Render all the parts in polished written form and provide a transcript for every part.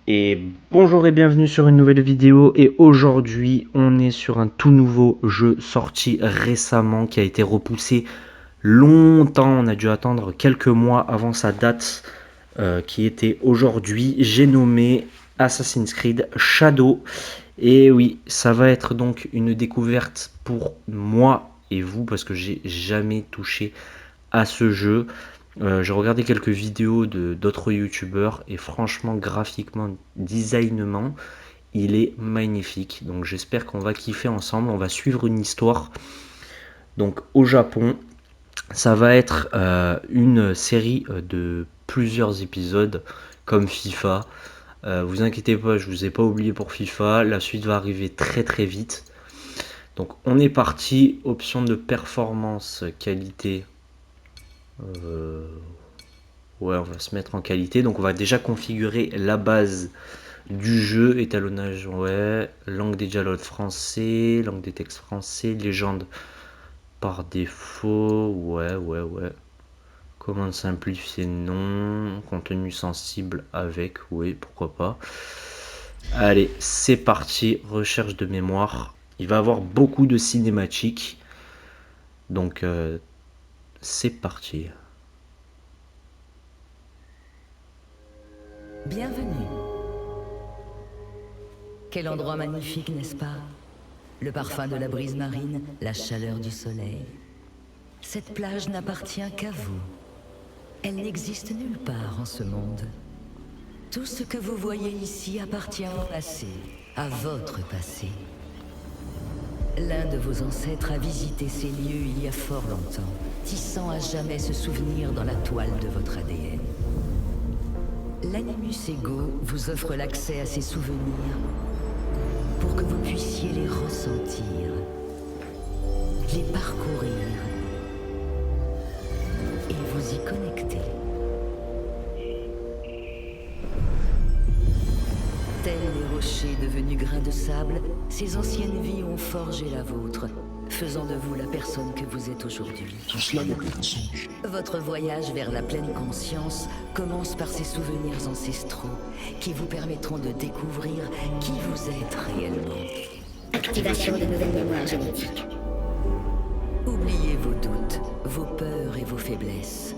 Et bonjour et bienvenue sur une nouvelle vidéo. Et aujourd'hui on est sur un tout nouveau jeu sorti récemment qui a été repoussé longtemps. On a dû attendre quelques mois avant sa date qui était aujourd'hui. J'ai nommé Assassin's Creed Shadow. Et oui, ça va être donc une découverte pour moi et vous parce que j'ai jamais touché à ce jeu. J'ai regardé quelques vidéos d'autres youtubeurs et franchement, graphiquement, designement, il est magnifique. Donc j'espère qu'on va kiffer ensemble. On va suivre une histoire. Donc au Japon, ça va être une série de plusieurs épisodes comme FIFA. Vous inquiétez pas, je vous ai pas oublié pour FIFA. La suite va arriver très très vite. Donc on est parti. Option de performance, qualité. Ouais, on va se mettre en qualité. Donc on va déjà configurer la base du jeu. Étalonnage, ouais. Langue des dialogues français, langue des textes français, légende par défaut, ouais. Commande simplifiée, non. Contenu sensible avec, oui, pourquoi pas. Allez, c'est parti. Recherche de mémoire. Il va y avoir beaucoup de cinématiques. Donc c'est parti. Bienvenue. Quel endroit magnifique, n'est-ce pas? Le parfum de la brise marine, la chaleur du soleil. Cette plage n'appartient qu'à vous. Elle n'existe nulle part en ce monde. Tout ce que vous voyez ici appartient au passé, à votre passé. L'un de vos ancêtres a visité ces lieux il y a fort longtemps, tissant à jamais ce souvenir dans la toile de votre ADN. L'Animus Ego vous offre l'accès à ces souvenirs pour que vous puissiez les ressentir, les parcourir et vous y connecter. Tels les rochers devenus grains de sable, ces anciennes vies ont forgé la vôtre, faisant de vous la personne que vous êtes aujourd'hui. Tout cela n'est qu'un mensonge. Votre voyage vers la pleine conscience commence par ces souvenirs ancestraux qui vous permettront de découvrir qui vous êtes réellement. Activation de nouvelles mémoires génétiques. Oubliez vos doutes, vos peurs et vos faiblesses.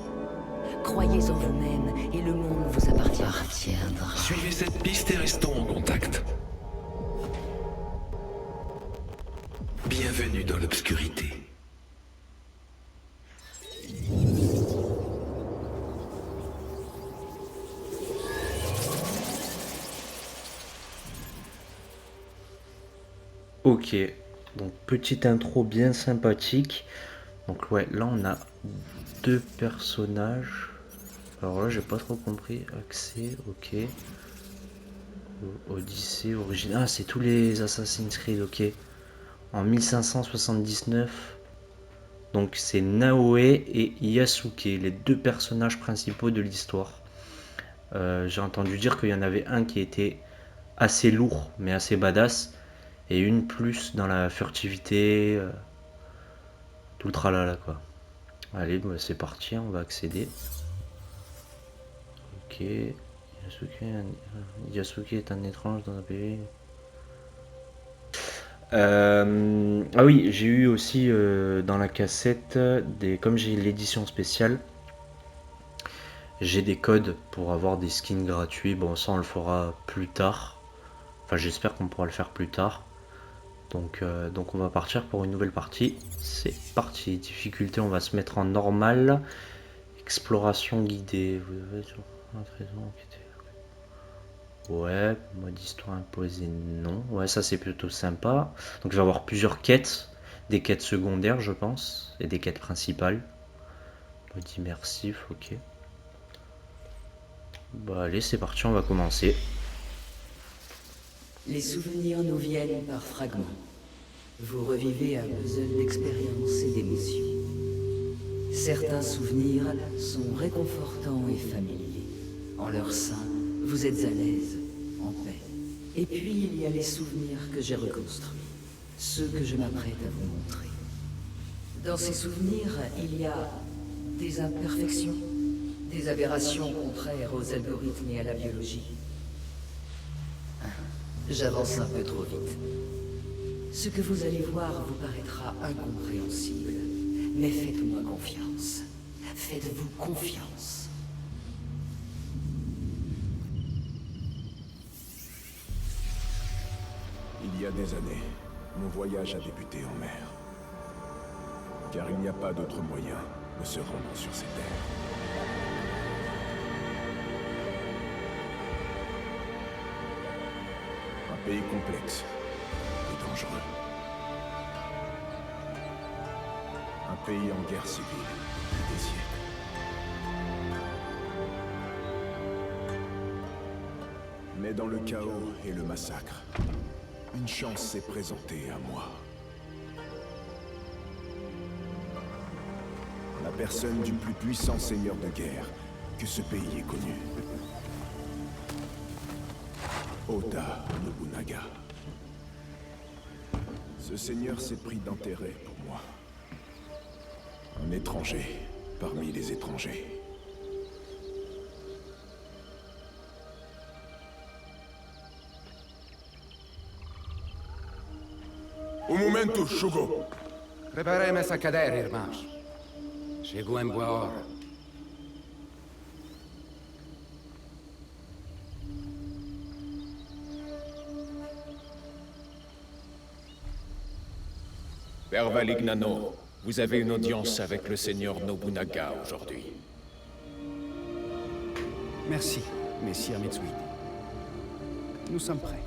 Croyez en vous-même et le monde vous appartiendra. Suivez cette piste et restons en contact. Bienvenue dans l'obscurité. Ok, donc petite intro bien sympathique. Donc ouais, là on a deux personnages. Alors là j'ai pas trop compris. Accès, ok. Odyssée, origine. Ah, c'est tous les Assassin's Creed, ok. En 1579. Donc c'est Naoe et Yasuke, les deux personnages principaux de l'histoire. J'ai entendu dire qu'il y en avait un qui était assez lourd mais assez badass. Et une plus dans la furtivité, tout le tralala quoi. Allez, bah, c'est parti, on va accéder. Ok. Yasuke est un étrange dans un pays. Ah oui, j'ai eu aussi dans la cassette, comme j'ai l'édition spéciale, j'ai des codes pour avoir des skins gratuits. Bon, ça on le fera plus tard. Enfin, j'espère qu'on pourra le faire plus tard. Donc on va partir pour une nouvelle partie. C'est parti. Difficulté, on va se mettre en normal. Exploration guidée. Vous avez sur un trésor enquêté. Ouais, mode histoire imposée, non. Ouais, ça c'est plutôt sympa. Donc je vais avoir plusieurs quêtes. Des quêtes secondaires, je pense. Et des quêtes principales. Mode immersif, ok. Bah allez, c'est parti, on va commencer. Les souvenirs nous viennent par fragments. Vous revivez un puzzle d'expériences et d'émotions. Certains souvenirs sont réconfortants et familiers. En leur sein, vous êtes à l'aise, en paix. Et puis il y a les souvenirs que j'ai reconstruits, ceux que je m'apprête à vous montrer. Dans ces souvenirs, il y a des imperfections, des aberrations contraires aux algorithmes et à la biologie. J'avance un peu trop vite. Ce que vous allez voir vous paraîtra incompréhensible. Mais faites-moi confiance. Faites-vous confiance. Il y a des années, mon voyage a débuté en mer. Car il n'y a pas d'autre moyen de se rendre sur ces terres. Un pays complexe et dangereux. Un pays en guerre civile depuis des siècles. Mais dans le chaos et le massacre, une chance s'est présentée à moi. La personne du plus puissant seigneur de guerre que ce pays ait connu. Oda Nobunaga. Ce seigneur s'est pris d'intérêt pour moi. Un étranger parmi les étrangers. Un momento, Shugo. Preparem-se a cadere, irmãos. Chegou em boa hora. Père Valignano, vous avez une audience avec le seigneur Nobunaga aujourd'hui. Merci, messire Mitsui. Nous sommes prêts.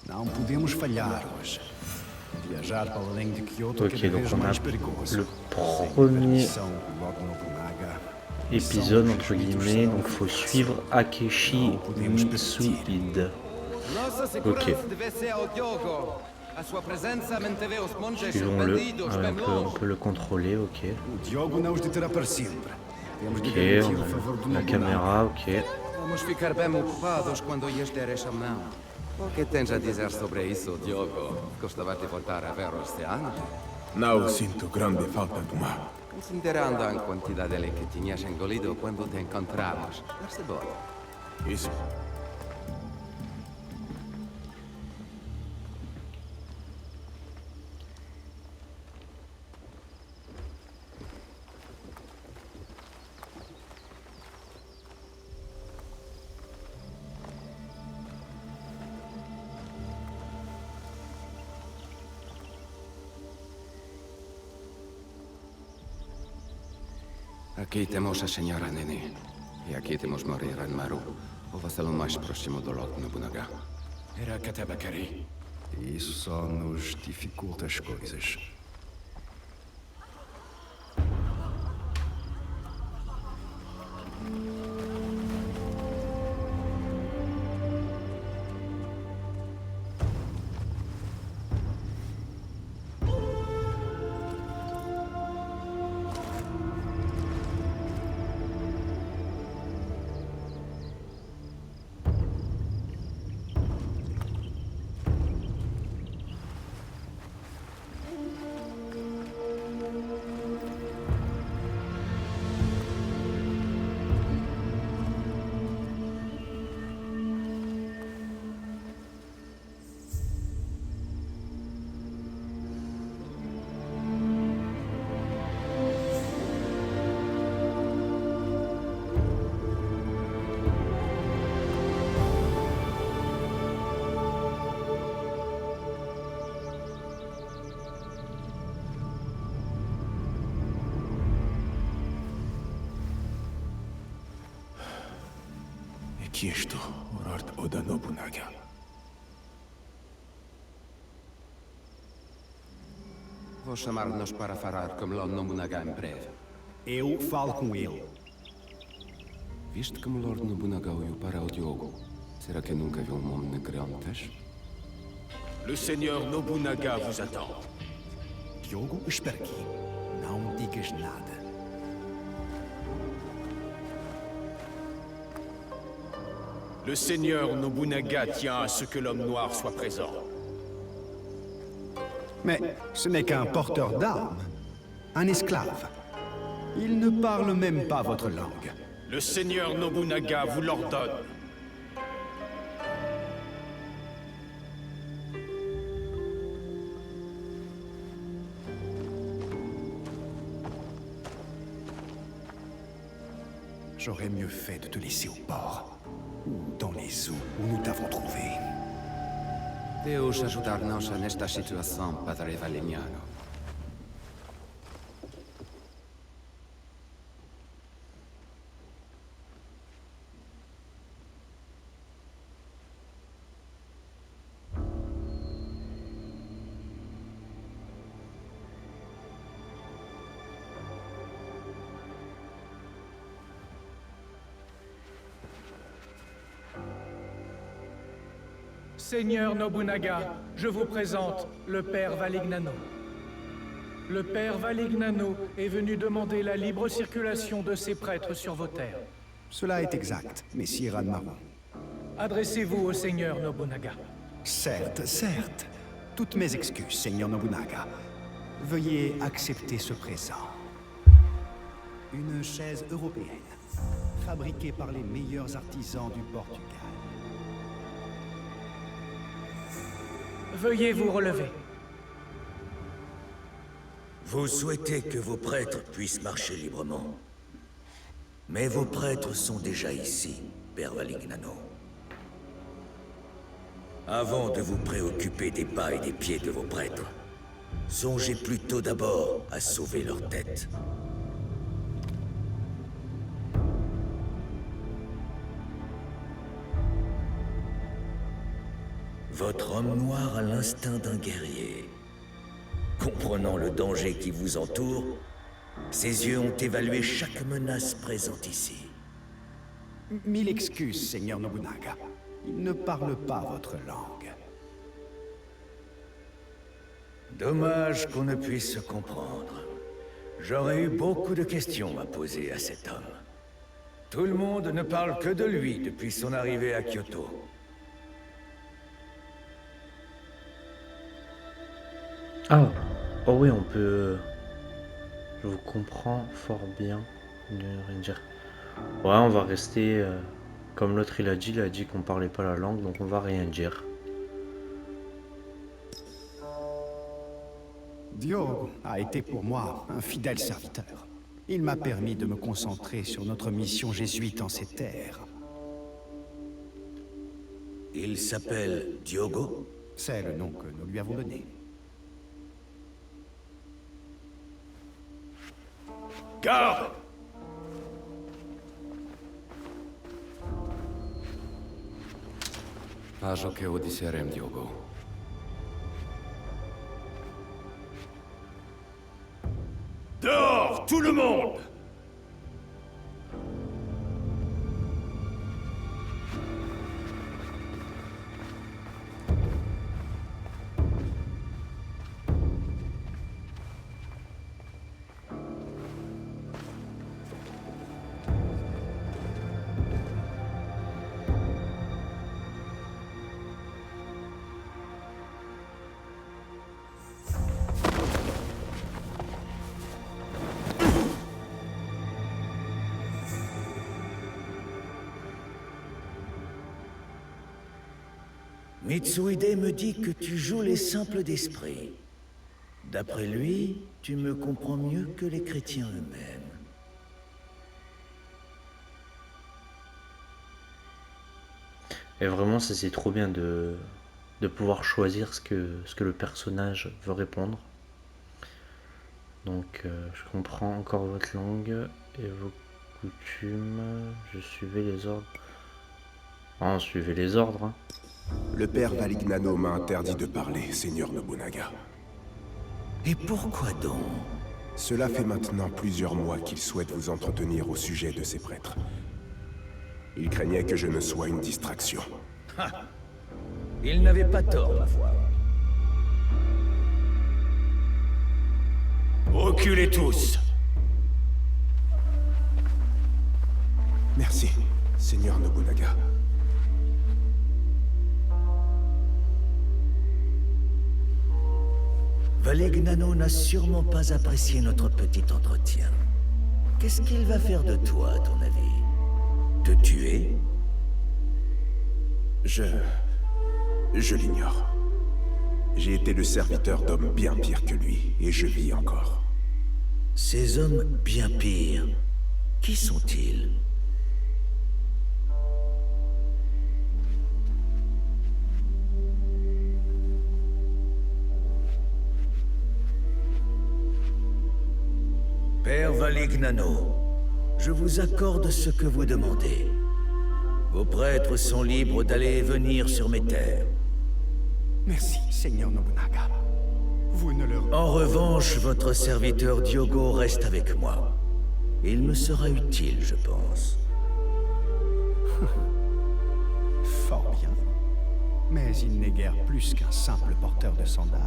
Não podemos falhar hoje. Viajar para além de Kyoto é Ok, cada donc vez on a mais perigoso. le premier Lord Nobunaga. épisode entre guillemets, donc faut suivre Akechi Mitsuhide. Ok. Suivons-le. On peut le contrôler, ok. O Diogo não os deterá para sempre. Temos de Ok, garantir on o favor do a la Nobunaga. caméra, ok. Vamos ficar bem ocupados quando lhes der esta mão. O que tens a dizer sobre isso, Diogo? Gostava de voltar a ver o oceano? Não sinto grande falta do mar. Considerando a quantidade que tinhas engolido quando te encontramos. Percebo. Isso. Aqui temos a senhora Nene. E aqui temos morir em Maru, o vassalo mais próximo do Lord Nobunaga. Era Katabakari. Isso só nos dificulta as coisas. Aqui estou, Lord Oda Nobunaga. Vou chamar-nos para falar com Lord Nobunaga em breve. Eu falo com ele. Viste como Lord Nobunaga olhou para o Diogo? Será que nunca viu um homem negro antes? Le seigneur Nobunaga vous attend. Diogo, espera aqui. Não digas nada. Le seigneur Nobunaga tient à ce que l'homme noir soit présent. Mais ce n'est qu'un porteur d'armes, un esclave. Il ne parle même pas votre langue. Le seigneur Nobunaga vous l'ordonne. J'aurais mieux fait de te laisser au port, ou dans les eaux où nous t'avons trouvé. Deus ajudar-nos nesta situação, Padre Valignano. Seigneur Nobunaga, je vous présente le père Valignano. Le père Valignano est venu demander la libre circulation de ses prêtres sur vos terres. Cela est exact, messire Ranmaru. Adressez-vous au seigneur Nobunaga. Certes, certes. Toutes mes excuses, seigneur Nobunaga. Veuillez accepter ce présent. Une chaise européenne, fabriquée par les meilleurs artisans du Portugal. Veuillez vous relever. Vous souhaitez que vos prêtres puissent marcher librement. Mais vos prêtres sont déjà ici, Père Valignano. Avant de vous préoccuper des pas et des pieds de vos prêtres, songez plutôt d'abord à sauver leur tête. Votre homme noir a l'instinct d'un guerrier. Comprenant le danger qui vous entoure, ses yeux ont évalué chaque menace présente ici. Mille excuses, seigneur Nobunaga. Il ne parle pas votre langue. Dommage qu'on ne puisse se comprendre. J'aurais eu beaucoup de questions à poser à cet homme. Tout le monde ne parle que de lui depuis son arrivée à Kyoto. Ah, oh oui, on peut... Je vous comprends fort bien. Ne rien dire. Ouais, on va rester... Comme l'autre il a dit qu'on parlait pas la langue, donc on va rien dire. Diogo a été pour moi un fidèle serviteur. Il m'a permis de me concentrer sur notre mission jésuite en ces terres. Il s'appelle Diogo? C'est le nom que nous lui avons donné. Garde! Faz o que eu disserem, Diogo. Dehors, tout le monde! Mitsuhide me dit que tu joues les simples d'esprit. D'après lui, tu me comprends mieux que les chrétiens eux-mêmes. Et vraiment, c'est trop bien de pouvoir choisir ce que le personnage veut répondre. Donc, je comprends encore votre langue et vos coutumes. Je suivais les ordres. Ah, on suivait les ordres, hein. Le père Valignano m'a interdit de parler, seigneur Nobunaga. Et pourquoi donc? Cela fait maintenant plusieurs mois qu'il souhaite vous entretenir au sujet de ses prêtres. Il craignait que je ne sois une distraction. Ha! Il n'avait pas tort, ma foi. Reculez tous! Merci, seigneur Nobunaga. Valignano n'a sûrement pas apprécié notre petit entretien. Qu'est-ce qu'il va faire de toi, à ton avis? Te tuer? Je l'ignore. J'ai été le serviteur d'hommes bien pires que lui, et je vis encore. Ces hommes bien pires, qui sont-ils? Père Valignano, je vous accorde ce que vous demandez. Vos prêtres sont libres d'aller et venir sur mes terres. Merci, Seigneur Nobunaga. Vous ne leur... En revanche, votre serviteur Diogo reste avec moi. Il me sera utile, je pense. Fort bien. Mais il n'est guère plus qu'un simple porteur de sandales.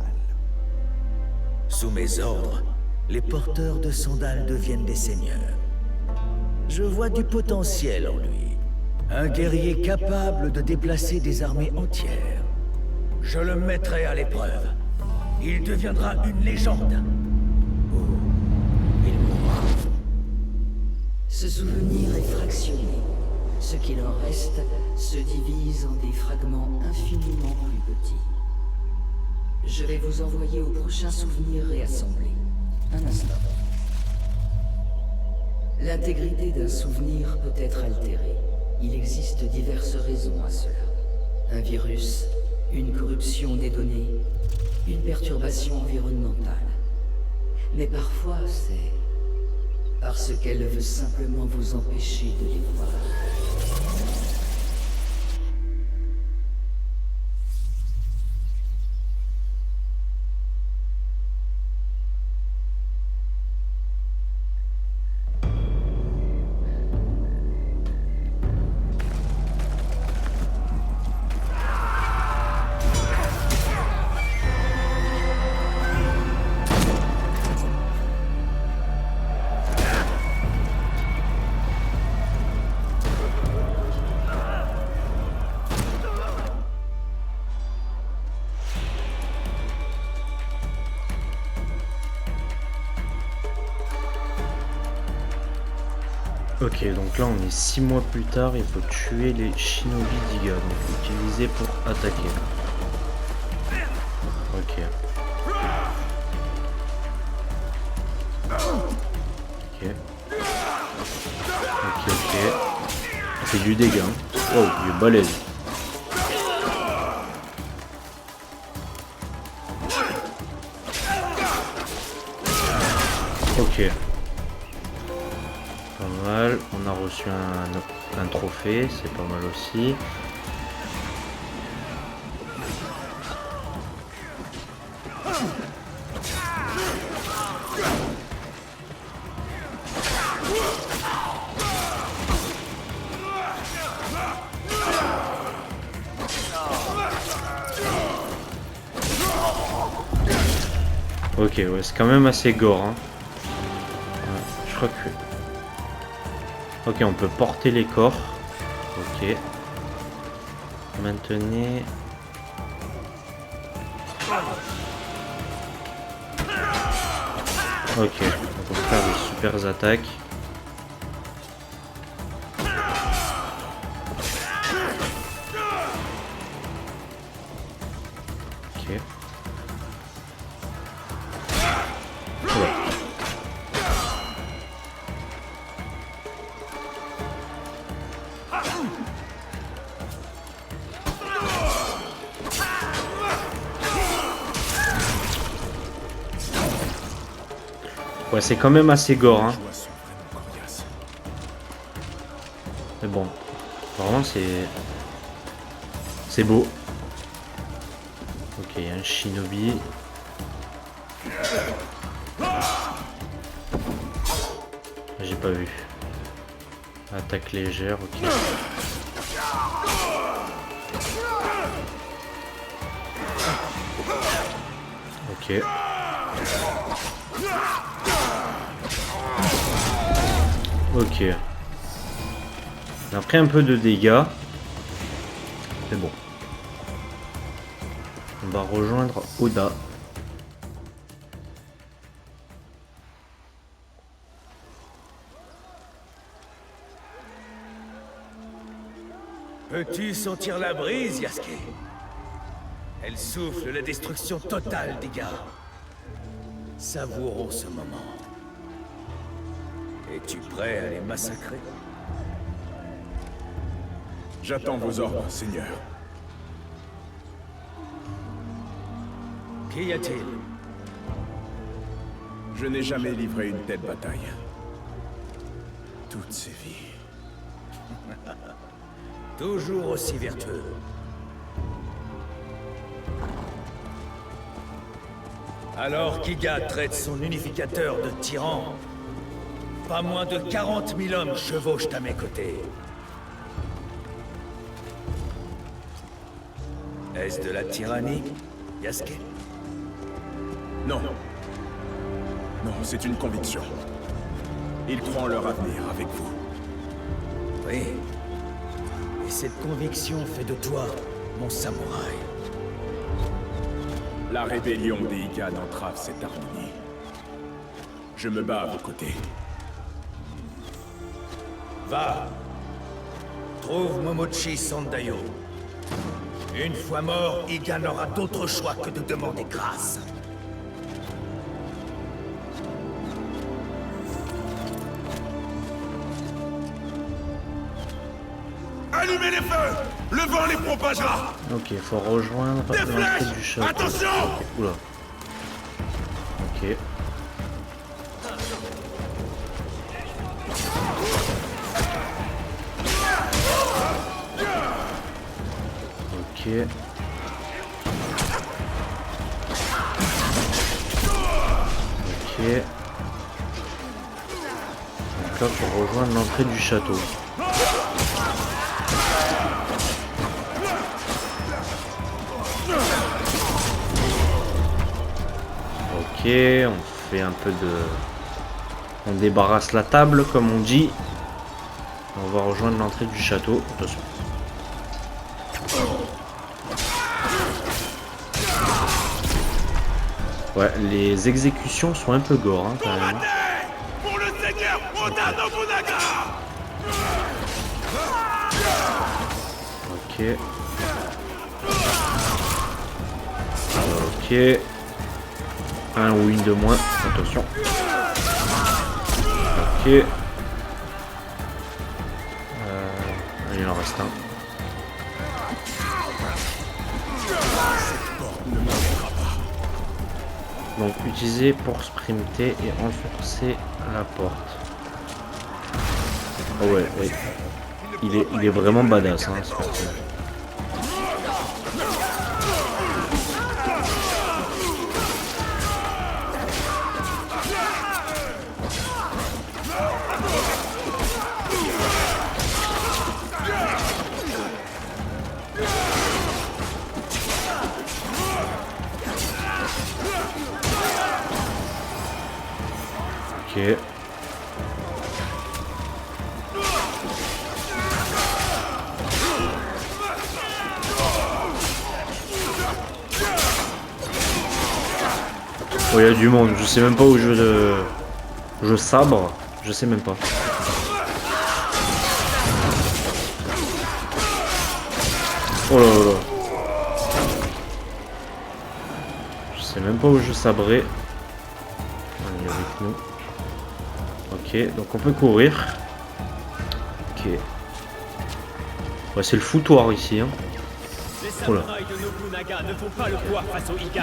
Sous mes ordres, les porteurs de sandales deviennent des seigneurs. Je vois du potentiel en lui. Un guerrier capable de déplacer des armées entières. Je le mettrai à l'épreuve. Il deviendra une légende. Oh, il mourra. Ce souvenir est fractionné. Ce qu'il en reste se divise en des fragments infiniment plus petits. Je vais vous envoyer au prochain souvenir réassemblé. Un instant. L'intégrité d'un souvenir peut être altérée. Il existe diverses raisons à cela. Un virus, une corruption des données, une perturbation environnementale. Mais parfois, c'est parce qu'elle veut simplement vous empêcher de les voir. Ok, donc là on est 6 mois plus tard, il faut tuer les Shinobi d'Iga, donc utiliser pour attaquer. Ok. Ok. Ok, ok. Ça fait du dégât. Oh, il est balèze. Ok. Pas mal, on a reçu un trophée, c'est pas mal aussi. Ok, ouais, c'est quand même assez gore. Hein. Ouais, je crois que... Ok, on peut porter les corps. Ok. Maintenez. Ok, on peut faire des super attaques. Ok. Ouais. Ouais, c'est quand même assez gore, hein. Mais bon, vraiment c'est beau. Ok, il y a un shinobi. J'ai pas vu. Attaque légère, ok. Ok. Ok. On a pris un peu de dégâts. C'est bon. On va rejoindre Oda. Peux-tu sentir la brise, Yasuke? Elle souffle la destruction totale des gars. Savourons ce moment. Es-tu prêt à les massacrer? J'attends vos ordres, Seigneur. Qu'y a-t-il? Je n'ai jamais livré une telle bataille. Toutes ces vies. Toujours aussi vertueux. Alors qu'Iga traite son unificateur de tyran, pas moins de 40 000 hommes chevauchent à mes côtés. Est-ce de la tyrannie, Yasuke? Non. Non, c'est une conviction. Ils croient en leur avenir avec vous. Oui. Et cette conviction fait de toi mon samouraï. La rébellion des Igan entrave cette harmonie. Je me bats à vos côtés. Va. Trouve Momochi Sandayo. Une fois mort, Iga n'aura d'autre choix que de demander grâce. Allumez les feux! Le vent les propagera! Ok, faut rejoindre l'entrée du château. Attention! Oula. Ok. Ok. Ok. Donc là, faut rejoindre l'entrée du château. Ok, on fait un peu de... On débarrasse la table, comme on dit. On va rejoindre l'entrée du château. Attention. Ouais, les exécutions sont un peu gore, hein, quand même. Pour le seigneur Oda Nobunaga! Ok. Ok. Un ou une de moins. Attention. Ok. Il en reste un. Donc utiliser pour sprinter et enfoncer la porte. Oh ouais, ouais. Il est vraiment badass, hein, ce personnage. Ok. Oh, il y a du monde, je sais même pas où je sabre, je sais même pas. Oh là là là. Je sais même pas où je sabrais. Il est avec nous. Ok, donc on peut courir. Ok. Ouais, c'est le foutoir ici. Hein. Oh là. Ne font pas le poids face aux Igan.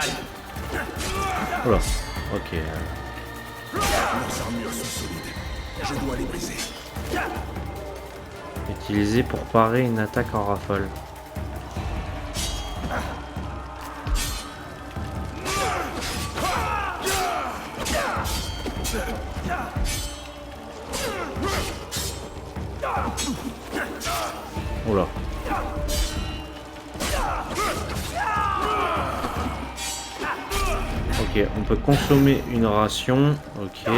Oh là. Ok. Leurs armures sont solides. Je dois les briser. Utilisé pour parer une attaque en rafale. Oh là. Ok, on peut consommer une ration. Ok.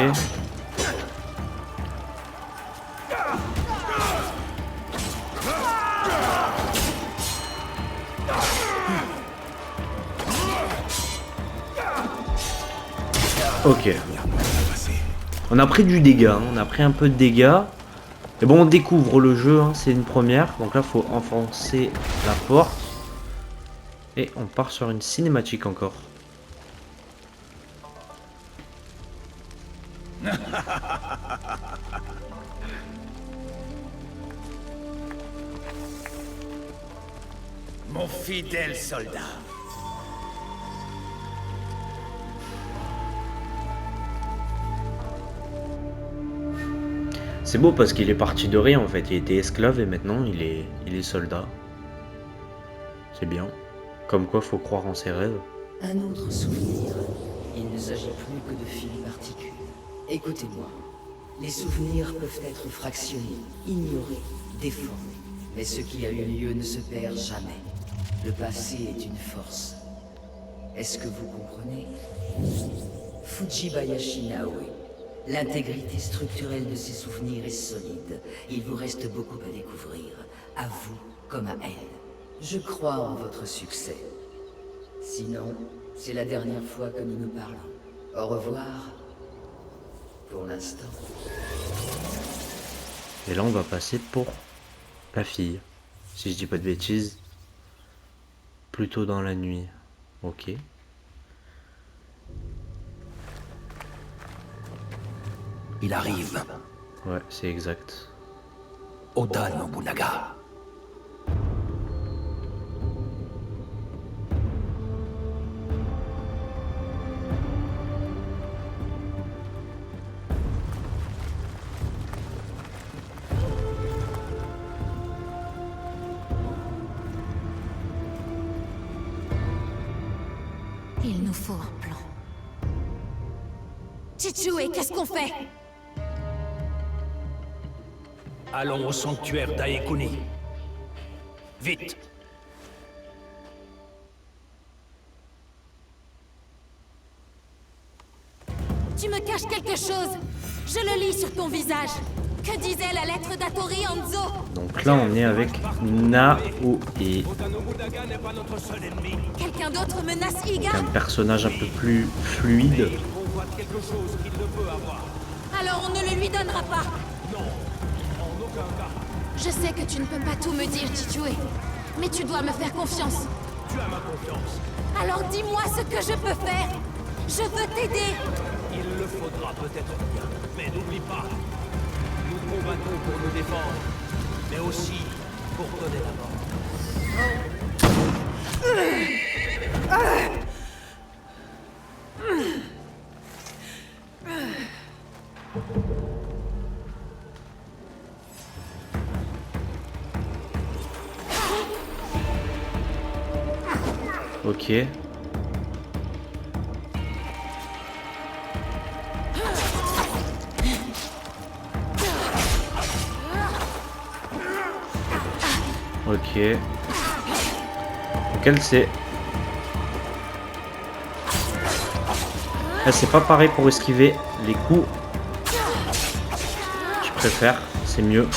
Ok. On a pris du dégât, hein. On a pris un peu de dégâts. Et bon, on découvre le jeu, hein, c'est une première. Donc là, il faut enfoncer la porte. Et on part sur une cinématique encore. Mon fidèle soldat. C'est beau parce qu'il est parti de rien en fait. Il était esclave et maintenant il est soldat. C'est bien. Comme quoi, faut croire en ses rêves. Un autre souvenir. Il ne s'agit plus que de fines particules. Écoutez-moi. Les souvenirs peuvent être fractionnés, ignorés, déformés. Mais ce qui a eu lieu ne se perd jamais. Le passé est une force. Est-ce que vous comprenez? Fujibayashi Naoe. L'intégrité structurelle de ces souvenirs est solide. Il vous reste beaucoup à découvrir, à vous comme à elle. Je crois en votre succès. Sinon, c'est la dernière fois que nous nous parlons. Au revoir. Pour l'instant. Et là, on va passer pour la fille. Si je dis pas de bêtises. Plutôt dans la nuit. Ok. Il arrive. Ouais, c'est exact. Oda Nobunaga. Il nous faut un plan. Chichue, qu'est-ce qu'on fait? Allons au sanctuaire d'Aekuni. Vite. Tu me caches quelque chose. Je le lis sur ton visage. Que disait la lettre d'Atori Hanzo? Donc là, on est avec Naoe. Quelqu'un d'autre menace Iga? Un personnage un peu plus fluide. Alors on ne le lui donnera pas. Je sais que tu ne peux pas tout me dire, Chichue. Mais tu dois me faire confiance. Tu as ma confiance. Alors dis-moi ce que je peux faire. Je veux t'aider. Il le faudra peut-être bien. Mais n'oublie pas, nous combattons pour nous défendre, mais aussi pour donner la mort. Ok. Ok. Donc elle c'est... Elle c'est pas pareil pour esquiver les coups. Je préfère, c'est mieux.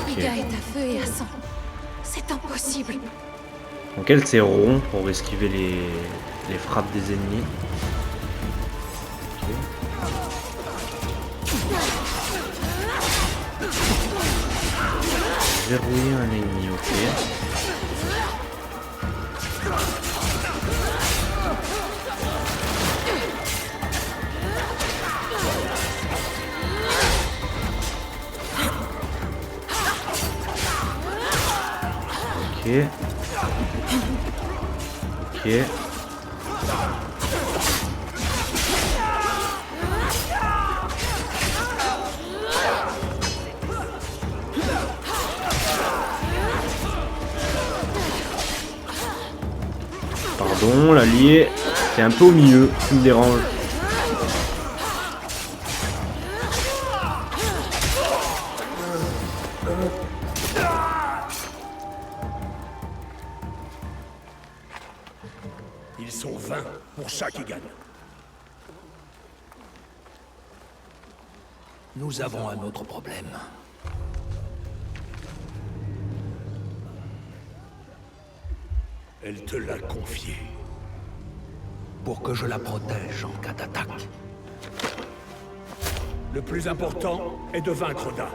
Iga est à feu et à sang. C'est impossible. Donc elle c'est rond pour esquiver les frappes des ennemis. Okay. Verrouiller un ennemi, ok. Ok. Ok. Pardon, l'allié, c'est un peu au milieu, qui me dérange. Ils sont 20 pour ça qui gagne. Nous avons un autre problème. Elle te l'a confiée. Pour que je la protège en cas d'attaque. Le plus important est de vaincre Oda.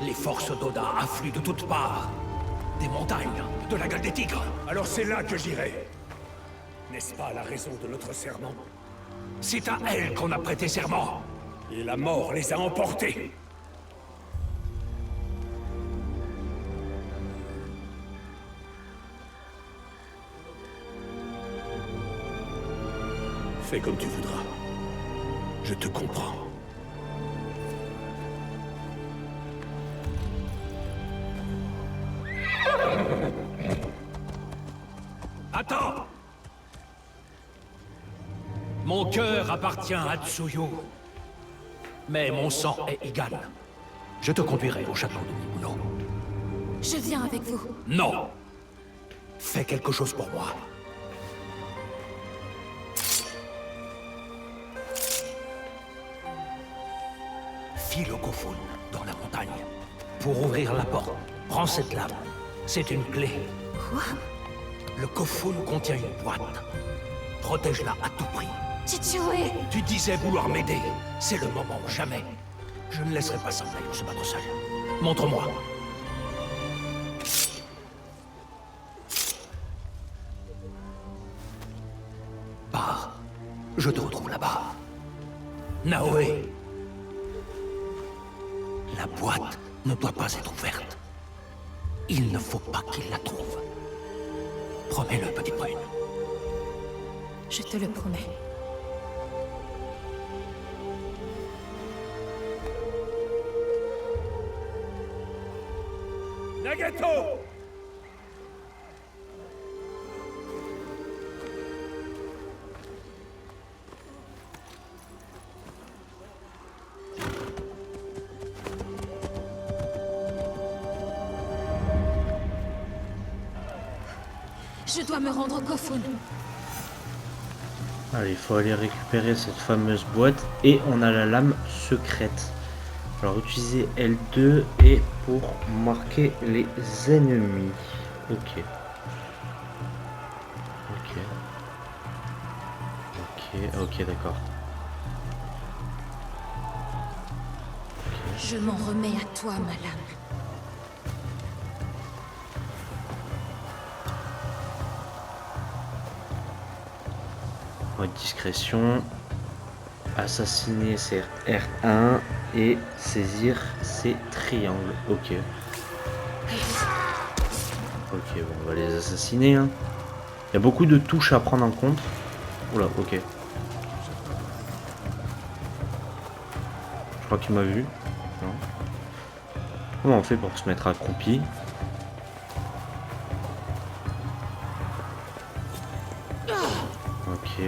Les forces d'Oda affluent de toutes parts. Des montagnes, de la gueule des tigres. Alors c'est là que j'irai. N'est-ce pas la raison de notre serment? C'est à elle qu'on a prêté serment. Et la mort les a emportés. Fais comme tu voudras. Je te comprends. Attends! Mon cœur appartient à Tsuyu. Mais mon sang est Igan. Je te conduirai au château de Mibuno. Je viens avec vous. Non! Fais quelque chose pour moi. File au Kofun, dans la montagne. Pour ouvrir la porte, prends cette lame. C'est une clé. Quoi? Le Kofun contient une boîte. Protège-la à tout prix. Chichoué! Tu disais vouloir m'aider. C'est le moment ou jamais. Je ne laisserai pas Sandayo se battre seul. Montre-moi. Pars. Je te retrouve là-bas. Naoe. La boîte ne doit pas être ouverte. Il ne faut pas qu'il la trouve. Promets-le, petite brune. Je te le promets. Nagato! Je dois me rendre au Kofun. Allez, il faut aller récupérer cette fameuse boîte et on a la lame secrète. Alors utiliser L2 et pour marquer les ennemis. Ok. Ok, d'accord. Je m'en remets à toi, ma lame. Mode discrétion. Assassiner c'est R1 et saisir c'est triangle. Ok. Ok, bon, on va les assassiner. Hein. Il y a beaucoup de touches à prendre en compte. Oula, ok. Je crois qu'il m'a vu. Non. Comment on fait pour se mettre accroupi? Ok.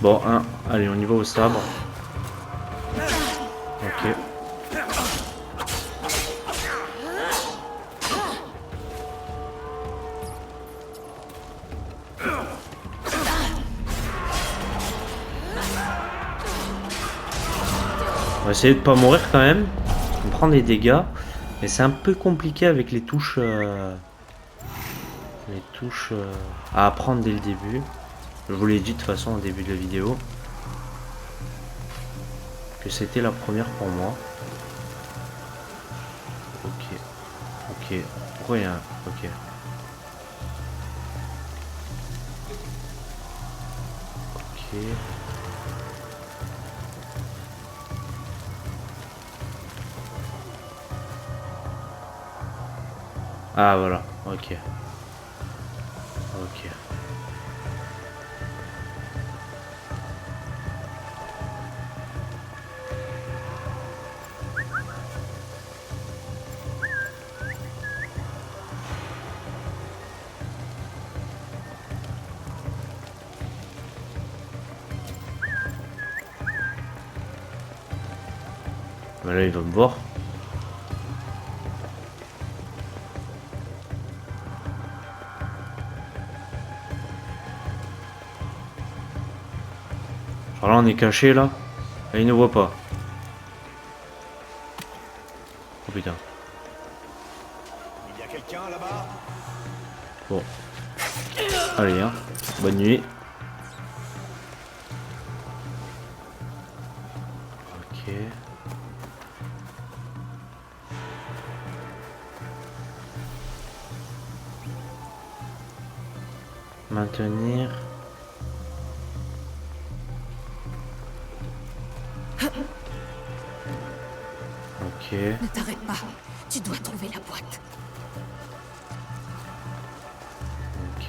Bon, allez, on y va au sabre. Ok. On va essayer de pas mourir quand même. On prend des dégâts. Mais c'est un peu compliqué avec les touches... à apprendre dès le début. Je vous l'ai dit de toute façon au début de la vidéo. Que c'était la première pour moi. Ok. Pourquoi il y a un... Ok. Ok. Ah voilà, ok. Ok. Là il va me voir. Alors là on est caché là. Et il ne voit pas. Oh putain. Quelqu'un là-bas? Bon. Allez, hein. Bonne nuit. Ok. Maintenir. Ok. Ne t'arrête pas. Tu dois trouver la boîte. Ok.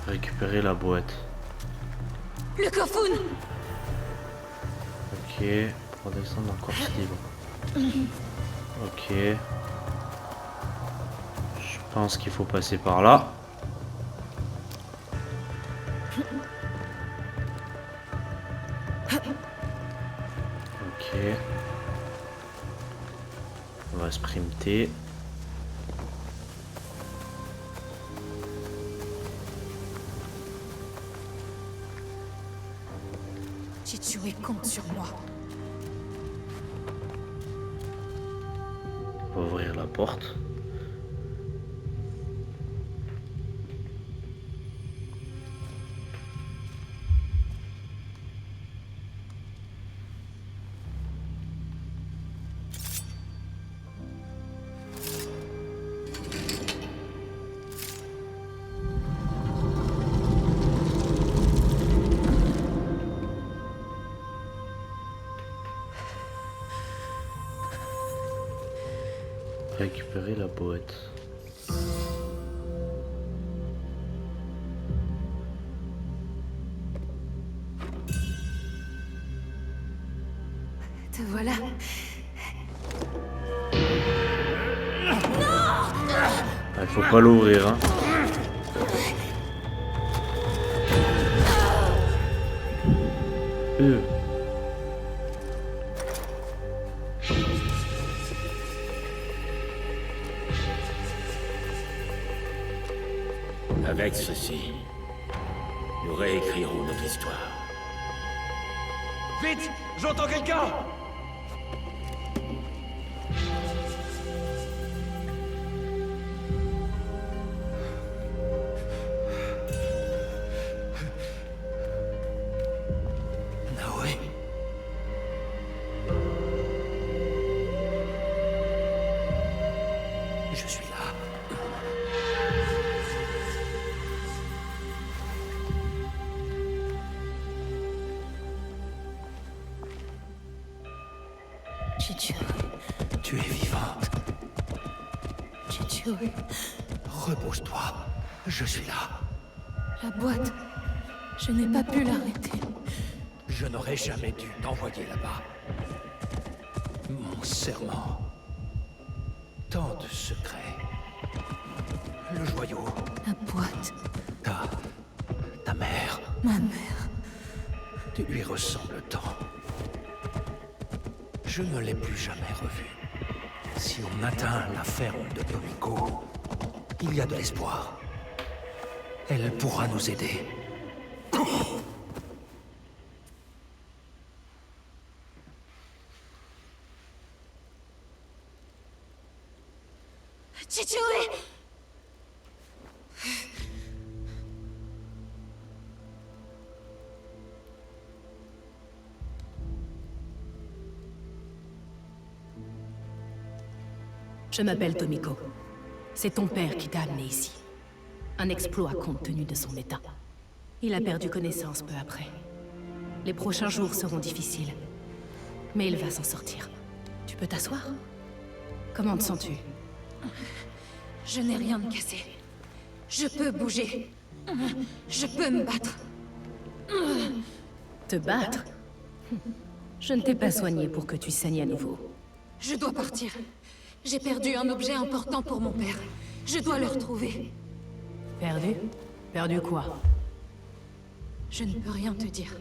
Récupérer la boîte. Le Kofun! Ok. Redescendre en course libre. Ok. Je pense qu'il faut passer par là. Ok. On va sprinter. Chichue compte sur moi. On va ouvrir la porte. Récupérer la boîte. Te voilà. Il faut pas l'ouvrir, hein. Avec ceci, nous réécrirons notre histoire. Vite! J'entends quelqu'un! Naoé? Je suis là. Chichue. Tu es vivante. Chichue. Repose-toi. Je suis là. La boîte. Je n'ai pas pu l'arrêter. Je n'aurais jamais dû t'envoyer là-bas. Mon serment. Tant de secrets. Le joyau. La boîte. Ta mère. Ma mère. Tu lui ressembles tant. Je ne l'ai plus jamais revue. Si on atteint la ferme de Tomiko, il y a de l'espoir. Elle pourra nous aider. Chichue! Je m'appelle Tomiko. C'est ton père qui t'a amené ici. Un exploit compte tenu de son état. Il a perdu connaissance peu après. Les prochains jours seront difficiles. Mais il va s'en sortir. Tu peux t'asseoir? Comment te sens-tu? Je n'ai rien de cassé. Je peux bouger. Je peux me battre. Te battre? Je ne t'ai pas soigné pour que tu saignes à nouveau. Je dois partir. J'ai perdu un objet important pour mon père. Je dois le retrouver. Perdu? Perdu quoi? Je ne peux rien te dire.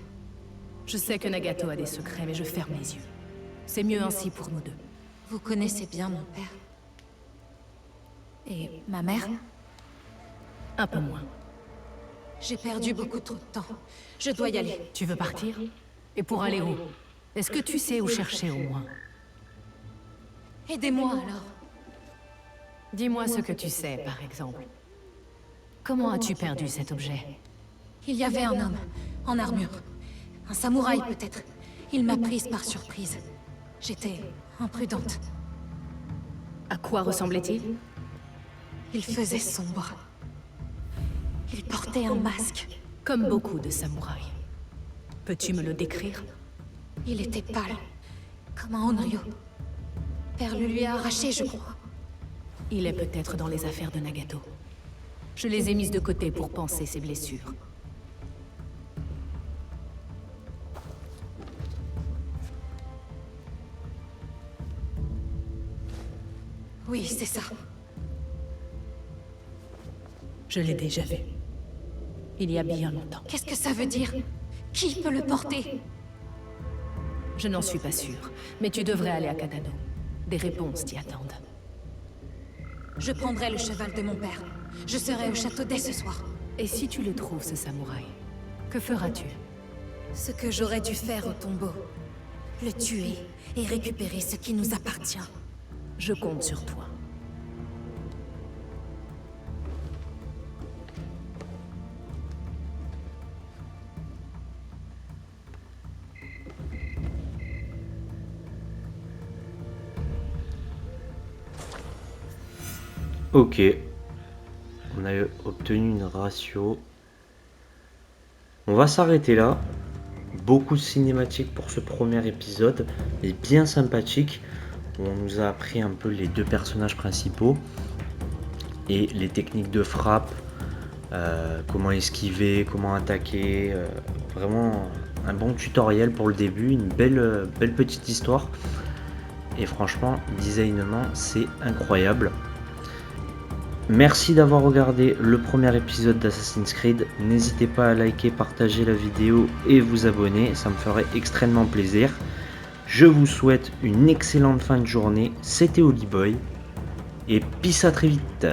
Je sais que Nagato a des secrets, mais je ferme les yeux. C'est mieux ainsi pour nous deux. Vous connaissez bien mon père. Et ma mère? Un peu moins. J'ai perdu beaucoup trop de temps. Je dois y aller. Tu veux partir? Et pour aller où? Est-ce que tu sais où chercher au moins? Aidez-moi alors. Dis-moi ce que tu sais, par exemple. Comment as-tu perdu cet objet? Il y avait un homme, en armure. Un samouraï, peut-être. Il m'a prise par surprise. J'étais imprudente. À quoi ressemblait-il? Il faisait sombre. Il portait un masque. Comme beaucoup de samouraïs. Peux-tu me le décrire? Il était pâle, comme un Onryo. Père le lui a arraché, je crois. Il est peut-être dans les affaires de Nagato. Je les ai mises de côté pour panser ses blessures. Oui, c'est ça. Je l'ai déjà vu. Il y a bien longtemps. Qu'est-ce que ça veut dire? Qui peut le porter? Je n'en suis pas sûre, mais tu devrais aller à Kadano. Des réponses t'y attendent. Je prendrai le cheval de mon père. Je serai au château dès ce soir. Et si tu le trouves, ce samouraï, que feras-tu? Ce que j'aurais dû faire au tombeau. Le tuer et récupérer ce qui nous appartient. Je compte sur toi. Ok, on a obtenu une ratio. On va s'arrêter là. Beaucoup de cinématiques pour ce premier épisode, mais bien sympathique. On nous a appris un peu les deux personnages principaux et les techniques de frappe, comment esquiver, comment attaquer. Vraiment un bon tutoriel pour le début, une belle petite histoire. Et franchement, designement, c'est incroyable. Merci d'avoir regardé le premier épisode d'Assassin's Creed. N'hésitez pas à liker, partager la vidéo et vous abonner, ça me ferait extrêmement plaisir. Je vous souhaite une excellente fin de journée. C'était Holy Boy et peace à très vite.